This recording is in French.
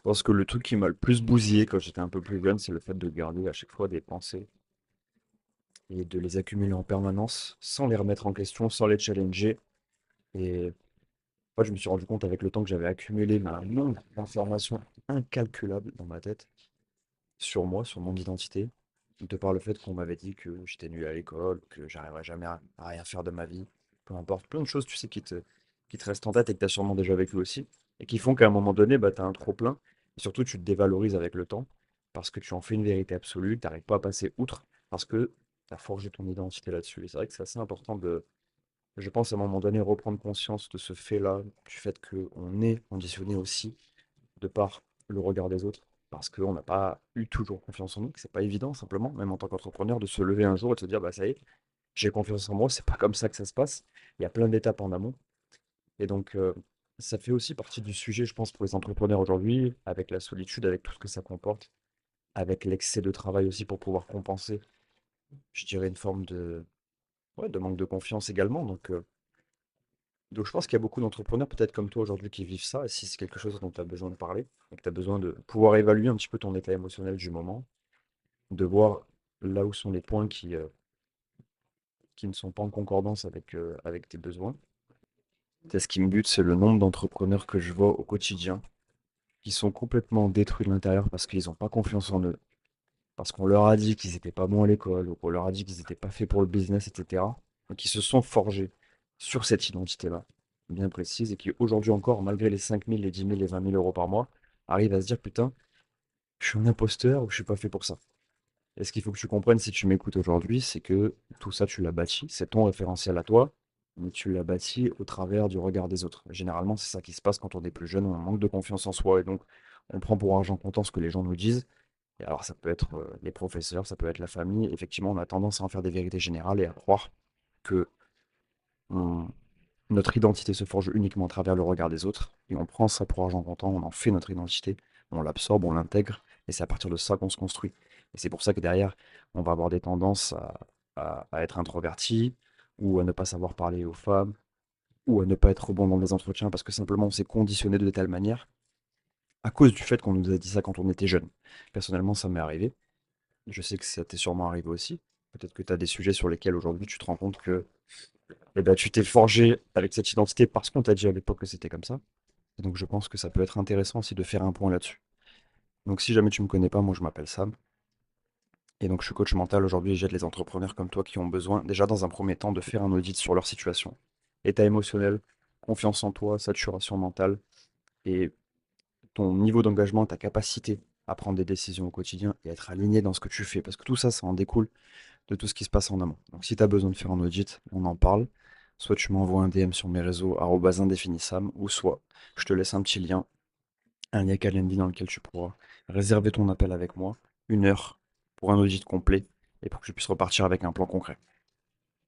pense que le truc qui m'a le plus bousillé quand j'étais un peu plus jeune, c'est le fait de garder à chaque fois des pensées et de les accumuler en permanence sans les remettre en question, sans les challenger. Et moi, je me suis rendu compte avec le temps que j'avais accumulé un nombre d'informations incalculables dans ma tête sur moi, sur mon identité, de par le fait qu'on m'avait dit que j'étais nul à l'école, que j'arriverais jamais à rien faire de ma vie, peu importe, plein de choses, tu sais, qui te restent en tête et que tu as sûrement déjà vécu aussi, et qui font qu'à un moment donné, bah, tu as un trop-plein, et surtout tu te dévalorises avec le temps, parce que tu en fais une vérité absolue, tu n'arrives pas à passer outre, parce que tu as forgé ton identité là-dessus. Et c'est vrai que c'est assez important de, je pense, à un moment donné, reprendre conscience de ce fait-là, du fait qu'on est conditionné aussi de par le regard des autres, parce qu'on n'a pas eu toujours confiance en nous, que c'est pas évident simplement, même en tant qu'entrepreneur, de se lever un jour et de se dire, bah ça y est, j'ai confiance en moi, c'est pas comme ça que ça se passe. Il y a plein d'étapes en amont. Et donc, ça fait aussi partie du sujet, je pense, pour les entrepreneurs aujourd'hui, avec la solitude, avec tout ce que ça comporte, avec l'excès de travail aussi pour pouvoir compenser, je dirais, une forme de, ouais, de manque de confiance également. Donc je pense qu'il y a beaucoup d'entrepreneurs, peut-être comme toi aujourd'hui, qui vivent ça. Et si c'est quelque chose dont tu as besoin de parler, et que tu as besoin de pouvoir évaluer un petit peu ton état émotionnel du moment, de voir là où sont les points qui ne sont pas en concordance avec tes besoins. C'est ce qui me bute, c'est le nombre d'entrepreneurs que je vois au quotidien qui sont complètement détruits de l'intérieur parce qu'ils n'ont pas confiance en eux, parce qu'on leur a dit qu'ils n'étaient pas bons à l'école, ou qu'on leur a dit qu'ils n'étaient pas faits pour le business, etc. Et qui se sont forgés sur cette identité-là, bien précise, et qui aujourd'hui encore, malgré les 5 000, les 10 000, les 20 000 euros par mois, arrivent à se dire, putain, je suis un imposteur ou je suis pas fait pour ça. Et ce qu'il faut que tu comprennes si tu m'écoutes aujourd'hui, c'est que tout ça, tu l'as bâti, c'est ton référentiel à toi, mais tu l'as bâti au travers du regard des autres. Généralement, c'est ça qui se passe quand on est plus jeune, on manque de confiance en soi, et donc on prend pour argent comptant ce que les gens nous disent. Et alors, ça peut être les professeurs, ça peut être la famille. Effectivement, on a tendance à en faire des vérités générales et à croire que on- notre identité se forge uniquement à travers le regard des autres. Et on prend ça pour argent comptant, on en fait notre identité, on l'absorbe, on l'intègre, et c'est à partir de ça qu'on se construit. Et c'est pour ça que derrière, on va avoir des tendances à être introverti, ou à ne pas savoir parler aux femmes, ou à ne pas être bon dans des entretiens, parce que simplement on s'est conditionné de telle manière, à cause du fait qu'on nous a dit ça quand on était jeune. Personnellement, ça m'est arrivé. Je sais que ça t'est sûrement arrivé aussi. Peut-être que tu as des sujets sur lesquels aujourd'hui tu te rends compte que eh ben, tu t'es forgé avec cette identité parce qu'on t'a dit à l'époque que c'était comme ça. Et donc je pense que ça peut être intéressant aussi de faire un point là-dessus. Donc si jamais tu me connais pas, moi je m'appelle Sam. Et donc je suis coach mental aujourd'hui et j'aide les entrepreneurs comme toi qui ont besoin déjà dans un premier temps de faire un audit sur leur situation. État émotionnel, confiance en toi, saturation mentale et ton niveau d'engagement, ta capacité à prendre des décisions au quotidien et être aligné dans ce que tu fais. Parce que tout ça, ça en découle de tout ce qui se passe en amont. Donc si tu as besoin de faire un audit, on en parle. Soit tu m'envoies un DM sur mes réseaux @indéfinissable, ou soit je te laisse un petit lien, un lien Calendly dans lequel tu pourras réserver ton appel avec moi, 1 heure pour un audit complet et pour que je puisse repartir avec un plan concret.